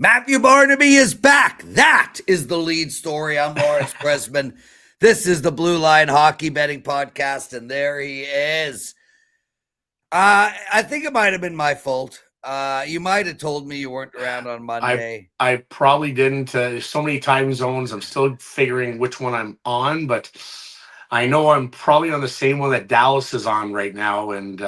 Matthew Barnaby is back. That is the lead story. I'm Lawrence Pressman. This is the Blue Line Hockey Betting Podcast, and there he is. I think it might have been my fault. You might have told me you weren't around on Monday. I probably didn't. So many time zones. I'm still figuring which one I'm on, but I know I'm probably on the same one that Dallas is on right now, and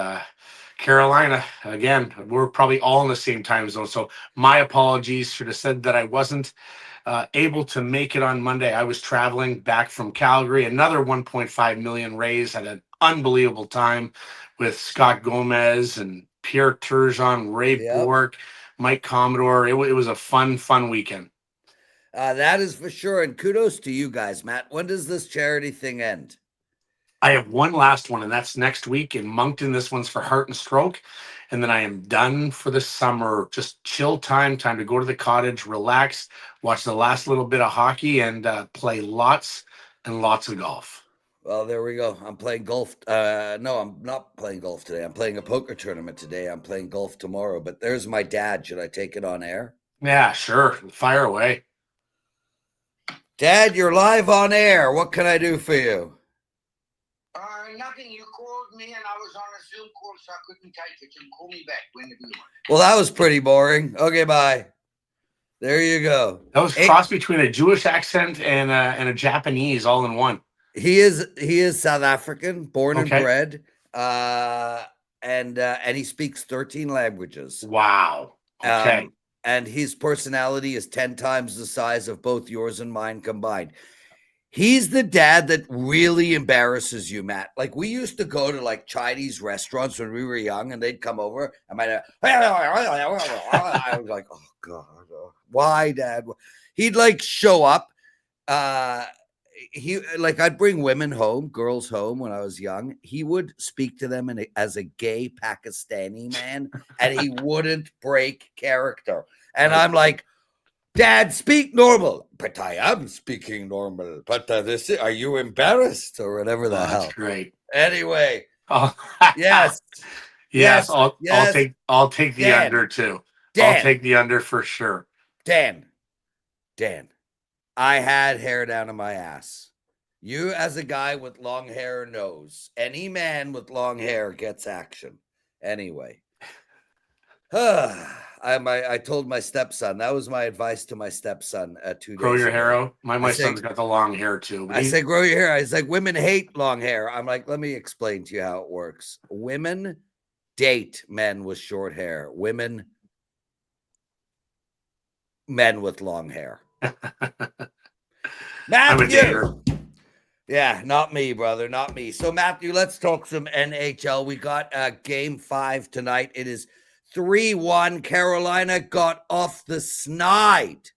Carolina. Again, we're probably all in the same time zone. So my apologies. Should have said that I wasn't able to make it on Monday. I was traveling back from Calgary. Another 1.5 million raise. Had an unbelievable time with Scott Gomez and Pierre Turgeon, Ray Yep. Bork, Mike Commodore. It was a fun weekend. That is for sure. And kudos to you guys, Matt. When does this charity thing end? I have one last one, and that's next week in Moncton. This one's for Heart and Stroke. And then I am done for the summer. Just chill time to go to the cottage, relax, watch the last little bit of hockey, and play lots and lots of golf. Well, there we go. I'm playing golf. No, I'm not playing golf today. I'm playing a poker tournament today. I'm playing golf tomorrow. But there's my dad. Should I take it on air? Yeah, sure. Fire away. Dad, you're live on air. What can I do for you? Nothing. You called me and I was on a Zoom call, so I couldn't take it. You can call me back whenever you want. Well, that was pretty boring. Okay, bye. There you go. That was crossed between a Jewish accent and a Japanese all in one. He is South African, born and bred, and he speaks 13 languages. Wow. Okay. And his personality is 10 times the size of both yours and mine combined. He's the dad that really embarrasses you, Matt. Like, we used to go to like Chinese restaurants when we were young, and they'd come over. I was like, oh God, why, Dad? He'd like show up. I'd bring women home, girls home when I was young. He would speak to them as a gay Pakistani man, and he wouldn't break character. And I'm like, Dad, speak normal. But I am speaking normal. But are you embarrassed or whatever the hell? That's great. Anyway, yes. Yes. I'll take the under too. Dan, I'll take the under for sure. Dan, I had hair down in my ass. You, as a guy with long hair, knows any man with long hair gets action. Anyway, I told my stepson, that was my advice to my stepson 2 days ago. Grow your hair out. My son's got the long hair too. I say, grow your hair. He's like, women hate long hair. I'm like, let me explain to you how it works. Women date men with short hair. Men with long hair. Matthew. Yeah, not me, brother. Not me. So, Matthew, let's talk some NHL. We got game 5 tonight. It is 3-1. Carolina got off the snide.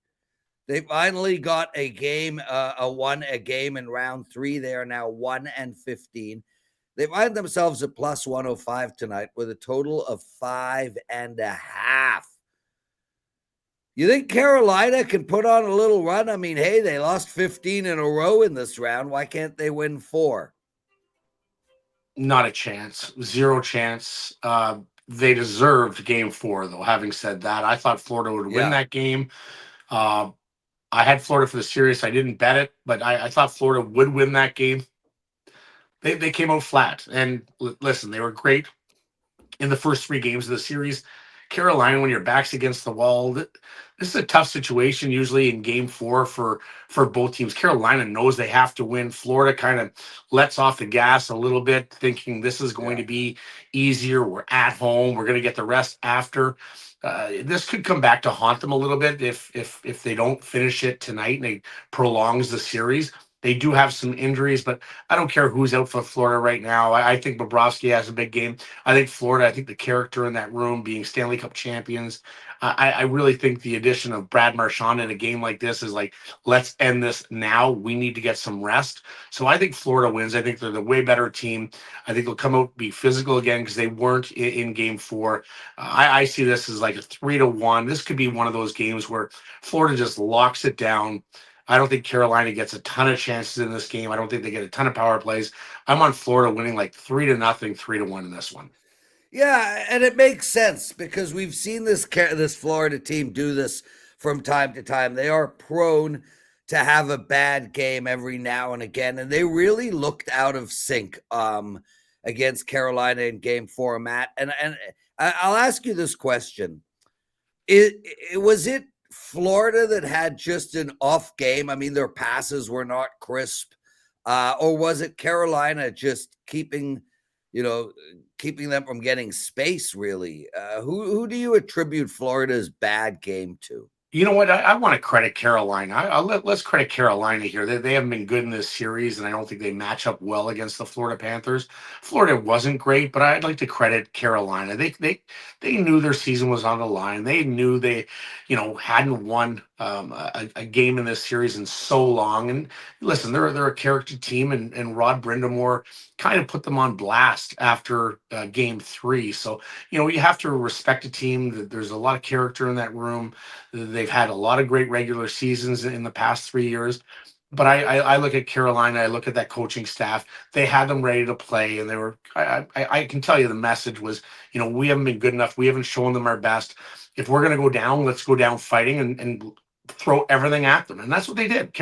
They finally got a game, won a game in round 3. They are now 1-15. They find themselves at plus 105 tonight with a total of 5.5. You think Carolina can put on a little run? I mean, hey, they lost 15 in a row in this round. Why can't they win 4? Not a chance. Zero chance. They deserved game 4, though. Having said that, I thought Florida would win that game. I had Florida for the series. I didn't bet it, but I thought Florida would win that game. They came out flat. And listen, they were great in the first 3 games of the series. Carolina, when your back's against the wall, this is a tough situation usually in game 4 for both teams. Carolina knows they have to win. Florida kind of lets off the gas a little bit, thinking this is going to be easier. We're at home. We're going to get the rest after. This could come back to haunt them a little bit if they don't finish it tonight and it prolongs the series. They do have some injuries, but I don't care who's out for Florida right now. I think Bobrovsky has a big game. I think Florida, I think the character in that room being Stanley Cup champions, I really think the addition of Brad Marchand in a game like this is like, let's end this now. We need to get some rest. So I think Florida wins. I think they're the way better team. I think they'll come out, be physical again because they weren't in game 4. I see this as like a 3-1. This could be one of those games where Florida just locks it down. I don't think Carolina gets a ton of chances in this game. I don't think they get a ton of power plays. I'm on Florida winning like 3-0, 3-1 in this one. Yeah, and it makes sense because we've seen this Florida team do this from time to time. They are prone to have a bad game every now and again, and they really looked out of sync against Carolina in Game 4, Matt. And I'll ask you this question. Was it Florida that had just an off game? I mean, their passes were not crisp. Or was it Carolina just keeping them from getting space, really? Who do you attribute Florida's bad game to? You know what? I want to credit Carolina. Let's credit Carolina here. They haven't been good in this series, and I don't think they match up well against the Florida Panthers. Florida wasn't great, but I'd like to credit Carolina. They knew their season was on the line. They knew they, hadn't won a game in this series in so long. And listen, they're a character team, and Rod Brindamore kind of put them on blast after Game 3. So you have to respect a team. That there's a lot of character in that room. They've had a lot of great regular seasons in the past 3 years. But I look at Carolina, I look at that coaching staff. They had them ready to play, and they were. I can tell you the message was, we haven't been good enough. We haven't shown them our best. If we're going to go down, let's go down fighting and throw everything at them. And that's what they did.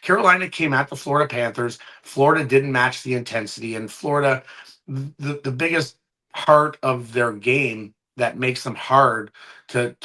Carolina came at the Florida Panthers. Florida didn't match the intensity, and Florida, the biggest part of their game that makes them hard to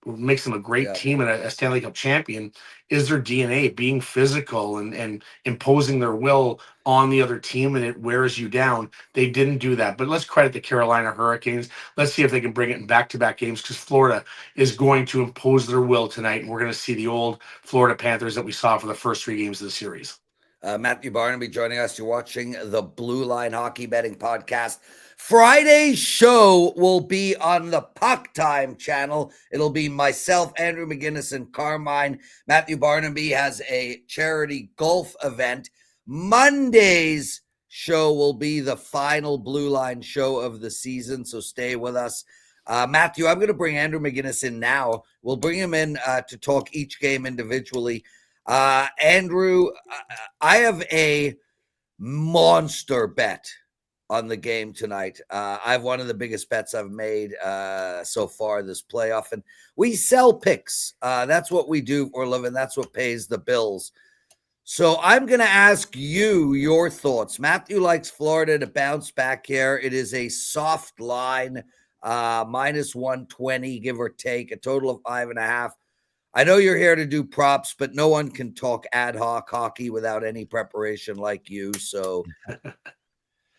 makes them a great team and a Stanley Cup champion is their DNA, being physical and imposing their will on the other team, and it wears you down. They didn't do that. But let's credit the Carolina Hurricanes. Let's see if they can bring it in back-to-back games, because Florida is going to impose their will tonight, and we're going to see the old Florida Panthers that we saw for the first 3 games of the series. Matthew Barnaby joining us. You're watching the Blue Line Hockey Betting Podcast. Friday's show will be on the Puck Time channel. It'll be myself, Andrew McInnis, and Carmine. Matthew Barnaby has a charity golf event. Monday's show will be the final Blue Line show of the season, so stay with us. Matthew, I'm going to bring Andrew McInnis in now. We'll bring him in to talk each game individually. Andrew, I have a monster bet on the game tonight. I have one of the biggest bets I've made so far this playoff, and we sell picks. That's what we do for a living. That's what pays the bills. So I'm going to ask you your thoughts. Matthew likes Florida to bounce back here. It is a soft line, minus 120, give or take, a total of 5.5. I know you're here to do props, but no one can talk ad hoc hockey without any preparation like you. So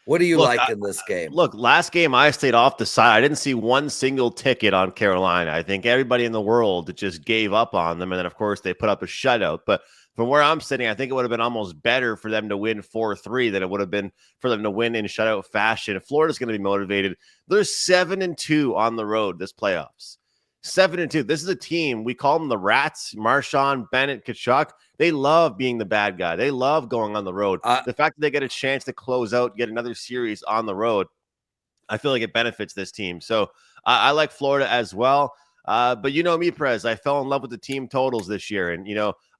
what do you like in this game? Look, last game I stayed off the side. I didn't see one single ticket on Carolina. I think everybody in the world just gave up on them. And then, of course, they put up a shutout. But from where I'm sitting, I think it would have been almost better for them to win 4-3 than it would have been for them to win in shutout fashion. Florida's going to be motivated. They're 7-2 on the road this playoffs. 7-2. This is a team. We call them the Rats. Marchand, Bennett, Kachuk. They love being the bad guy. They love going on the road. The fact that they get a chance to close out, get another series on the road, I feel like it benefits this team. So I like Florida as well. But you know me, Prez. I fell in love with the team totals this year. And,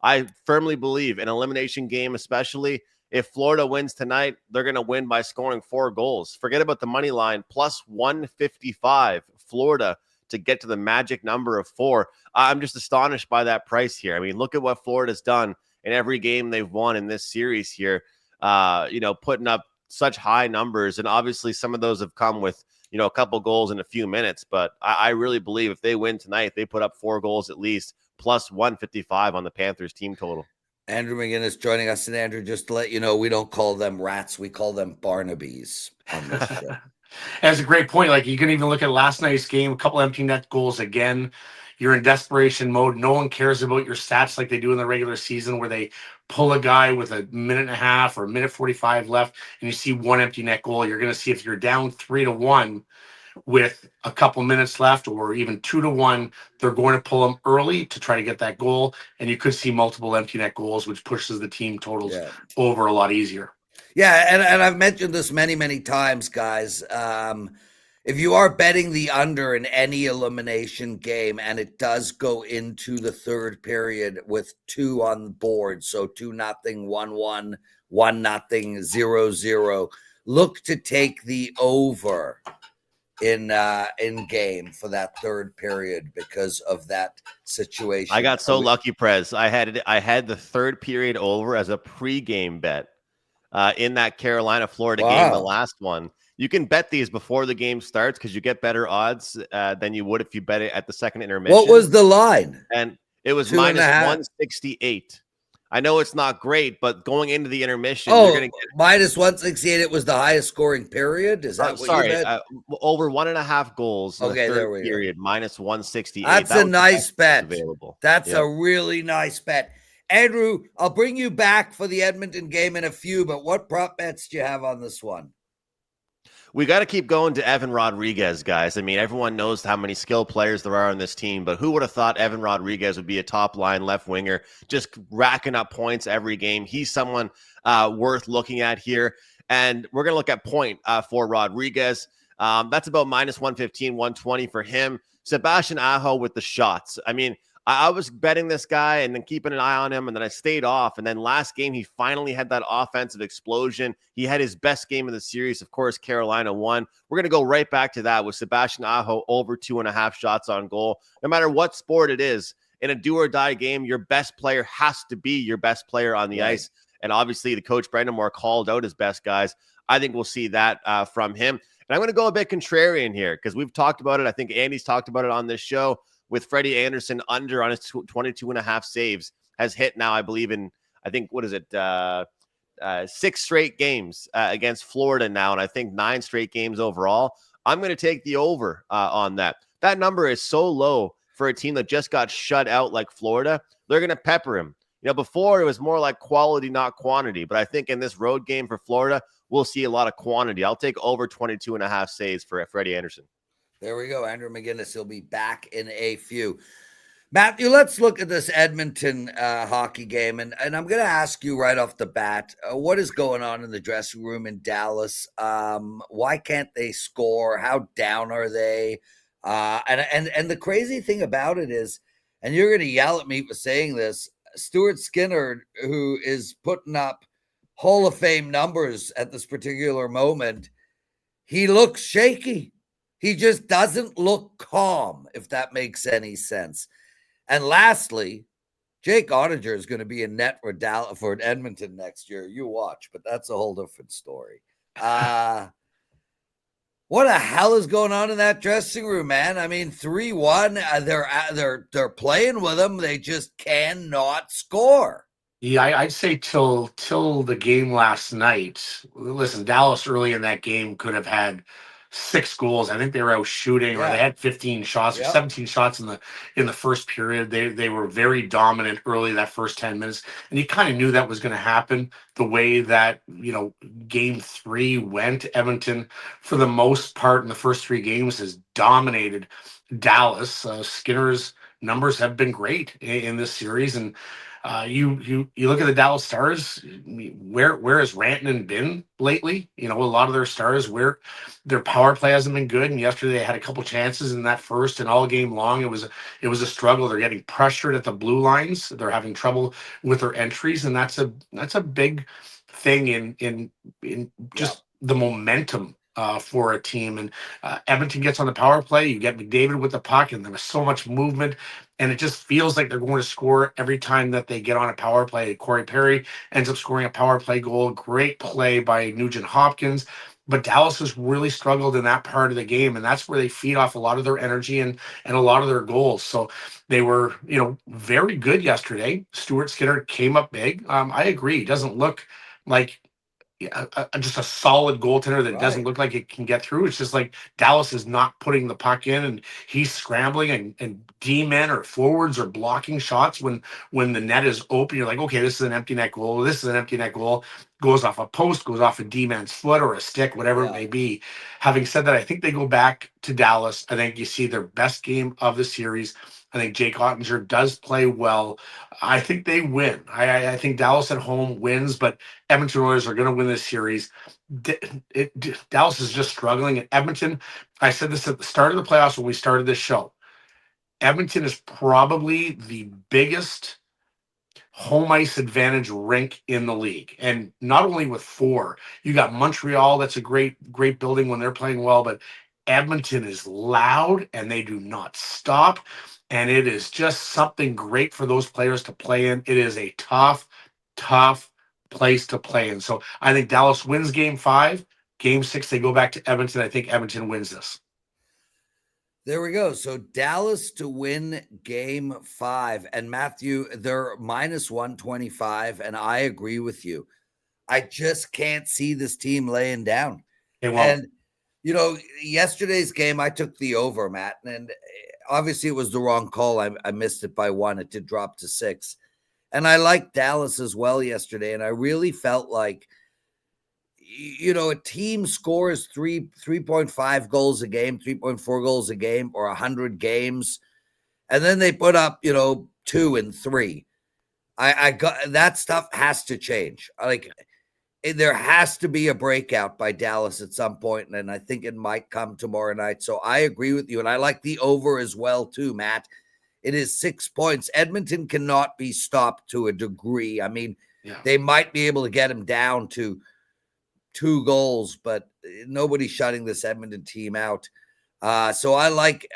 I firmly believe an elimination game, especially if Florida wins tonight, they're going to win by scoring 4 goals. Forget about the money line, plus 155. Florida to get to the magic number of 4. I'm just astonished by that price here. I mean, look at what Florida's done in every game they've won in this series here, putting up such high numbers. And obviously some of those have come with, a couple goals in a few minutes. But I really believe if they win tonight, they put up 4 goals at least, plus 155 on the Panthers team total. Andrew McInnis joining us. And Andrew, just to let you know, we don't call them Rats. We call them Barnabys on this show. That's a great point. Like, you can even look at last night's game, a couple empty net goals again. You're in desperation mode. No one cares about your stats like they do in the regular season, where they pull a guy with a minute and a half or a minute 45 left, and you see 1 empty net goal. You're going to see if you're down 3-1 with a couple minutes left, or even 2-1, they're going to pull them early to try to get that goal. And you could see multiple empty net goals, which pushes the team totals over a lot easier. Yeah, and I've mentioned this many, many times, guys. If you are betting the under in any elimination game and it does go into the third period with 2 on the board, so 2-0, 1-1, 1-0, 0-0, look to take the over in game for that third period because of that situation. I got so lucky, Prez. I had the third period over as a pregame bet in that Carolina-Florida game, the last one. You can bet these before the game starts because you get better odds than you would if you bet it at the second intermission. What was the line? And it was minus 168. I know it's not great, but going into the intermission, you're going to get minus 168. It was the highest scoring period. Is that what you bet? Over 1.5 goals in the third period, minus 168. That's a nice bet. Available. That's a really nice bet. Andrew, I'll bring you back for the Edmonton game in a few, but what prop bets do you have on this one? We got to keep going to Evan Rodriguez, guys. I mean, everyone knows how many skilled players there are on this team, but who would have thought Evan Rodriguez would be a top-line left winger, just racking up points every game? He's someone worth looking at here, and we're going to look at point for Rodriguez. That's about minus 115, 120 for him. Sebastian Aho with the shots. I mean, I was betting this guy and then keeping an eye on him, and then I stayed off. And then last game, he finally had that offensive explosion. He had his best game of the series. Of course, Carolina won. We're going to go right back to that with Sebastian Aho over 2.5 shots on goal. No matter what sport it is, in a do-or-die game, your best player has to be your best player on the ice. And obviously, the coach, Brendan Moore, called out his best guys. I think we'll see that from him. And I'm going to go a bit contrarian here because we've talked about it. I think Andy's talked about it on this show. With Freddie Anderson under on his 22.5 saves, has hit now, I believe, in, I think, 6 straight games against Florida now, and I think 9 straight games overall. I'm going to take the over on that. That number is so low for a team that just got shut out like Florida. They're going to pepper him. You know, before it was more like quality, not quantity, but I think in this road game for Florida, we'll see a lot of quantity. I'll take over 22.5 saves for Freddie Anderson. There we go. Andrew McInnis. He'll be back in a few. Matthew, let's look at this Edmonton hockey game. And I'm going to ask you right off the bat, what is going on in the dressing room in Dallas? Why can't they score? How down are they? And the crazy thing about it is, and you're going to yell at me for saying this, Stuart Skinner, who is putting up Hall of Fame numbers at this particular moment, he looks shaky. He just doesn't look calm, if that makes any sense. And lastly, Jake Ottinger is going to be in net for Edmonton next year. You watch, but that's a whole different story. What the hell is going on in that dressing room, man? I mean, 3-1, they're playing with them. They just cannot score. Yeah, I'd say till the game last night. Listen, Dallas early in that game could have had 6 goals. I think they were out shooting, or they had 15 shots or 17 shots in the first period. They were very dominant early that first 10 minutes, and you kind of knew that was going to happen. The way that game 3 went, Edmonton for the most part in the first 3 games has dominated Dallas. Skinner's numbers have been great in this series, and you look at the Dallas Stars. Where has Rantanen been lately? A lot of their stars, where their power play hasn't been good. And yesterday they had a couple chances in that first, and all game long it was a struggle. They're getting pressured at the blue lines. They're having trouble with their entries, and that's a big thing in just the momentum for a team. And Edmonton gets on the power play. You get McDavid with the puck, and there was so much movement. And it just feels like they're going to score every time that they get on a power play. Corey Perry ends up scoring a power play goal. Great play by Nugent Hopkins. But Dallas has really struggled in that part of the game, and that's where they feed off a lot of their energy and a lot of their goals. So they were, very good yesterday. Stuart Skinner came up big. I agree. He doesn't look like just a solid goaltender that doesn't look like it can get through. It's just like Dallas is not putting the puck in, and he's scrambling, and D-men or forwards are blocking shots when the net is open. You're like, okay, this is an empty net goal. This is an empty net goal. Goes off a post, goes off a D-man's foot or a stick, whatever it may be. Having said that, I think they go back to Dallas. I think you see their best game of the series. I think Jake Ottinger does play well. I think they win. I think Dallas at home wins, but Edmonton Oilers are going to win this series. Dallas is just struggling. And Edmonton, I said this at the start of the playoffs when we started this show, Edmonton is probably the biggest home ice advantage rink in the league. And not only with 4, you got Montreal. That's a great building when they're playing well, but Edmonton is loud and they do not stop. And it is just something great for those players to play in. It is a tough, tough place to play in. So I think Dallas wins game 5. Game 6, they go back to Edmonton. I think Edmonton wins this. There we go. So Dallas to win game 5. And Matthew, they're minus 125. And I agree with you. I just can't see this team laying down. And, you know, yesterday's game, I took the over, Matt. And obviously it was the wrong call. I missed it by 1. It did drop to 6. And I liked Dallas as well yesterday. And I really felt like, you know, a team scores 3.5 goals a game, 3.4 goals a game, or 100 games, and then they put up, you know, 2 and 3. I got that stuff has to change. Like, there has to be a breakout by Dallas at some point, and I think it might come tomorrow night. So I agree with you, and I like the over as well too, Matt. It is 6 points. Edmonton cannot be stopped to a degree. I mean, they might be able to get him down to 2 goals, but nobody's shutting this Edmonton team out. So I like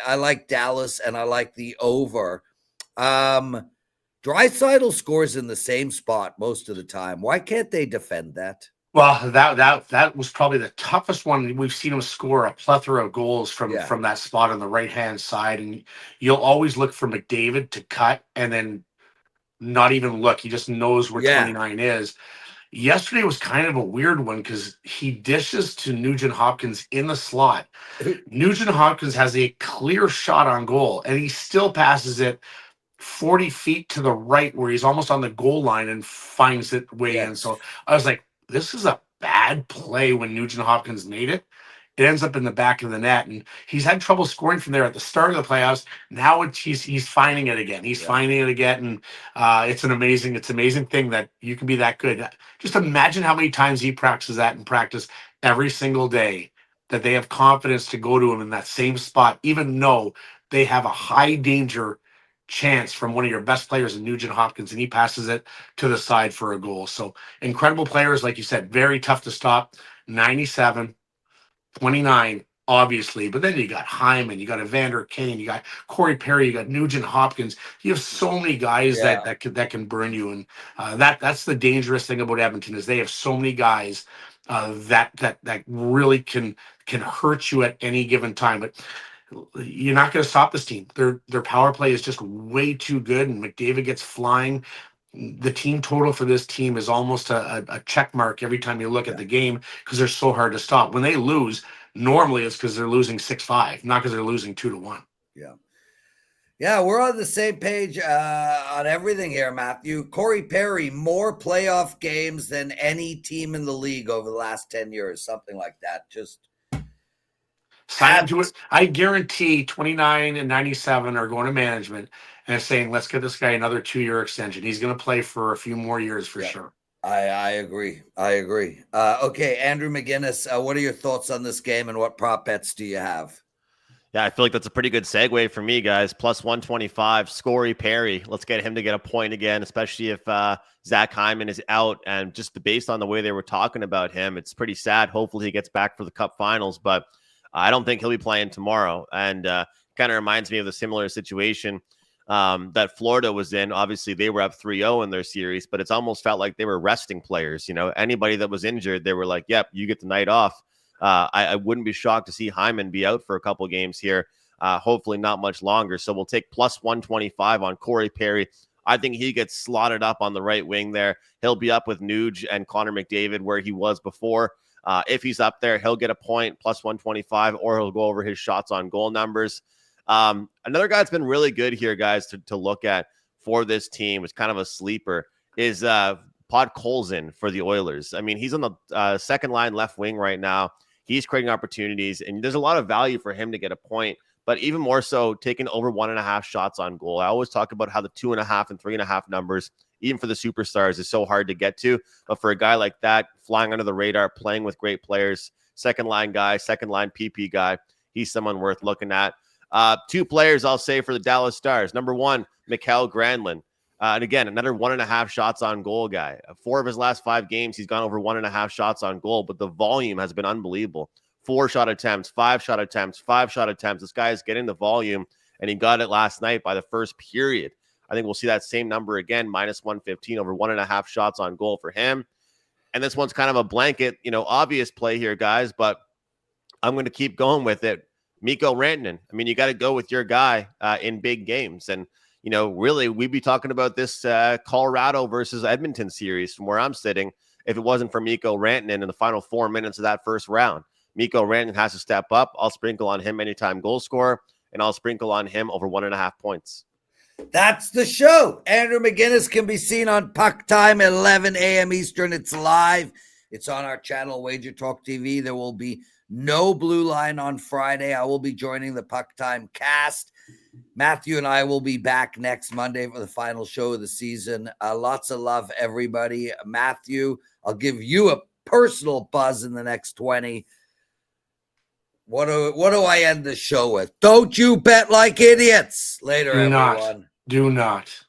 Dallas, and I like the over. Draisaitl scores in the same spot most of the time. Why can't they defend that? Well, that was probably the toughest one. We've seen him score a plethora of goals from that spot on the right-hand side, and you'll always look for McDavid to cut and then not even look. He just knows where 29 is. Yesterday was kind of a weird one because he dishes to Nugent Hopkins in the slot. Nugent Hopkins has a clear shot on goal, and he still passes it 40 feet to the right where he's almost on the goal line and finds it way in. So I was like, this is a bad play when Nugent Hopkins made it. It ends up in the back of the net, and he's had trouble scoring from there at the start of the playoffs. Now he's finding it again. He's finding it again, and it's an amazing thing that you can be that good. Just imagine how many times he practices that in practice every single day, that they have confidence to go to him in that same spot, even though they have a high danger chance from one of your best players in Nugent Hopkins, and he passes it to the side for a goal. So incredible players, like you said, very tough to stop. 97. 29, obviously, but then you got Hyman, you got Evander Kane, you got Corey Perry, you got Nugent Hopkins. You have so many guys that can burn you, and that's the dangerous thing about Edmonton is they have so many guys that really can hurt you at any given time. But you're not going to stop this team. Their power play is just way too good, and McDavid gets flying. The team total for this team is almost a check mark every time you look at the game because they're so hard to stop. When they lose, normally it's because they're losing 6-5, not because they're losing 2-1. Yeah, we're on the same page on everything here, Matthew. Corey Perry, more playoff games than any team in the league over the last 10 years, something like that. Just sign to it. I guarantee 29 and 97 are going to management and saying, let's get this guy another 2-year extension. He's going to play for a few more years for sure. I agree. Okay, Andrew McInnis, what are your thoughts on this game and what prop bets do you have? Yeah, I feel like that's a pretty good segue for me, guys. Plus 125, Corey Perry. Let's get him to get a point again, especially if Zach Hyman is out. And just based on the way they were talking about him, it's pretty sad. Hopefully he gets back for the Cup Finals, but I don't think he'll be playing tomorrow. And kind of reminds me of the similar situation that Florida was in. Obviously, they were up 3-0 in their series, but it's almost felt like they were resting players. You know, anybody that was injured, they were like, yep, you get the night off. I wouldn't be shocked to see Hyman be out for a couple games here. Hopefully not much longer. So we'll take plus 125 on Corey Perry. I think he gets slotted up on the right wing there. He'll be up with Nuge and Connor McDavid where he was before. If he's up there, he'll get a point, plus 125, or he'll go over his shots on goal numbers. Another guy that's been really good here, guys, to look at for this team, is kind of a sleeper, is Podkolzin for the Oilers. I mean, he's on the second line left wing right now. He's creating opportunities, and there's a lot of value for him to get a point, but even more so taking over 1.5 shots on goal. I always talk about how the 2.5 and 3.5 numbers, even for the superstars, is so hard to get to. But for a guy like that, flying under the radar, playing with great players, second line guy, second line PP guy, he's someone worth looking at. 2 players I'll say for the Dallas Stars. Number 1, Mikael Granlund. And again, another 1.5 shots on goal guy. 4 of his last 5 games, he's gone over 1.5 shots on goal, but the volume has been unbelievable. 4 shot attempts, 5 shot attempts, 5 shot attempts. This guy is getting the volume, and he got it last night by the first period. I think we'll see that same number again, minus 115, over 1.5 shots on goal for him. And this one's kind of a blanket, obvious play here, guys, but I'm going to keep going with it. Mikko Rantanen. I mean, you got to go with your guy in big games. And, really, we'd be talking about this Colorado versus Edmonton series from where I'm sitting if it wasn't for Mikko Rantanen in the final 4 minutes of that first round. Mikko Rantanen has to step up. I'll sprinkle on him anytime goal scorer, and I'll sprinkle on him over 1.5 points. That's the show. Andrew McInnis can be seen on Puck Time, 11 a.m. Eastern. It's live. It's on our channel, WagerTalk TV. There will be no Blue Line on Friday. I will be joining the Puck Time cast. Matthew and I will be back next Monday for the final show of the season. Lots of love, everybody. Matthew, I'll give you a personal buzz in the next 20. What do I end the show with? Don't you bet like idiots. Later, everyone. Do not.